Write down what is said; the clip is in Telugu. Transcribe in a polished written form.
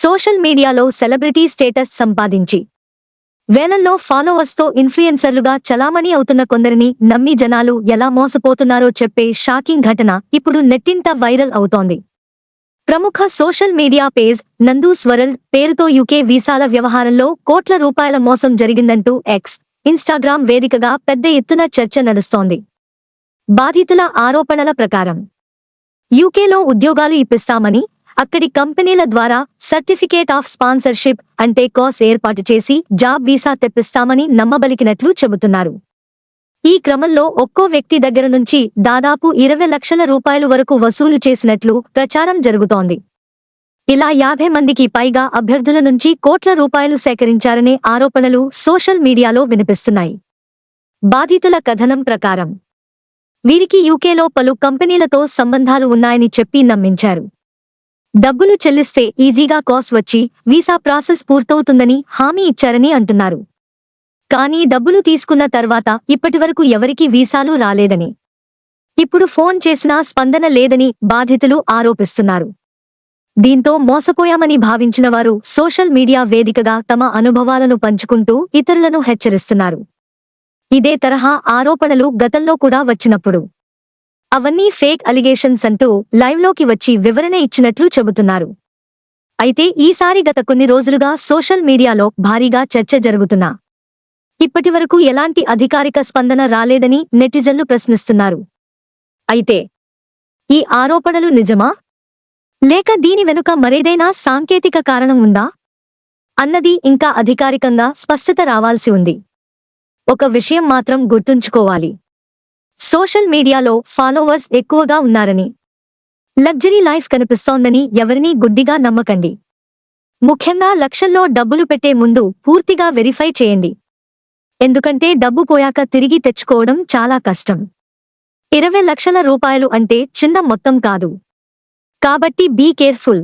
సోషల్ మీడియాలో సెలబ్రిటీ స్టేటస్ సంపాదించి వేలల్లో ఫాలోవర్స్తో ఇన్ఫ్లుయెన్సర్లుగా చలామణి అవుతున్న కొందరిని నమ్మి జనాలు ఎలా మోసపోతున్నారో చెప్పే షాకింగ్ ఘటన ఇప్పుడు నెట్టింట వైరల్ అవుతోంది. ప్రముఖ social media page Nandu's world పేరుతో యూకే వీసాల వ్యవహారంలో కోట్ల రూపాయల మోసం జరిగిందంటూ ఎక్స్, ఇన్స్టాగ్రామ్ వేదికగా పెద్ద ఎత్తున చర్చ నడుస్తోంది. బాధితుల ఆరోపణల ప్రకారం యూకేలో ఉద్యోగాలు ఇప్పిస్తామని, అక్కడి కంపెనీల ద్వారా సర్టిఫికేట్ ఆఫ్ స్పాన్సర్షిప్ అంటే కాస్ ఏర్పాటు చేసి జాబ్ వీసా తెప్పిస్తామని నమ్మబలికినట్లు చెబుతున్నారు. ఈ క్రమంలో ఒక్కో వ్యక్తి దగ్గర నుంచి దాదాపు 20 లక్షల రూపాయలు వరకు వసూలు చేసినట్లు ప్రచారం జరుగుతోంది. ఇలా 50 మందికి పైగా అభ్యర్థుల నుంచి కోట్ల రూపాయలు సేకరించారనే ఆరోపణలు సోషల్ మీడియాలో వినిపిస్తున్నాయి. బాధితుల కథనం ప్రకారం వీరికి యూకేలో పలు కంపెనీలతో సంబంధాలు ఉన్నాయని చెప్పి నమ్మించారు. డబ్బులు చెల్లిస్తే ఈజీగా కాస్ వచ్చి వీసా ప్రాసెస్ పూర్తవుతుందని హామీ ఇచ్చారని అంటున్నారు. కానీ డబ్బులు తీసుకున్న తర్వాత ఇప్పటివరకు ఎవరికీ వీసాలు రాలేదని, ఇప్పుడు ఫోన్ చేసినా స్పందన లేదని బాధితులు ఆరోపిస్తున్నారు. దీంతో మోసపోయామని భావించిన వారు సోషల్ మీడియా వేదికగా తమ అనుభవాలను పంచుకుంటూ ఇతరులను హెచ్చరిస్తున్నారు. ఇదే తరహా ఆరోపణలు గతంలో కూడా వచ్చినప్పుడు అవన్నీ ఫేక్ అలిగేషన్స్ అంటూ లైవ్లోకి వచ్చి వివరణ ఇచ్చినట్లు చెబుతున్నారు. అయితే ఈసారి గత కొన్ని రోజులుగా సోషల్ మీడియాలో భారీగా చర్చ జరుగుతున్నా ఇప్పటివరకు ఎలాంటి అధికారిక స్పందన రాలేదని నెటిజన్లు ప్రశ్నిస్తున్నారు. అయితే ఈ ఆరోపణలు నిజమా, లేక దీని వెనుక మరేదైనా సాంకేతిక కారణం ఉందా అన్నది ఇంకా అధికారికంగా స్పష్టత రావాల్సి ఉంది. ఒక విషయం మాత్రం గుర్తుంచుకోవాలి, సోషల్ మీడియాలో ఫాలోవర్స్ ఎక్కువగా ఉన్నారని, లగ్జరీ లైఫ్ కనిపిస్తోందని ఎవరినీ గుడ్డిగా నమ్మకండి. ముఖ్యంగా లక్షల్లో డబ్బులు పెట్టే ముందు పూర్తిగా వెరిఫై చేయండి. ఎందుకంటే డబ్బు పోయాక తిరిగి తెచ్చుకోవడం చాలా కష్టం. 20 లక్షల రూపాయలు అంటే చిన్న మొత్తం కాదు. కాబట్టి బీ కేర్ఫుల్.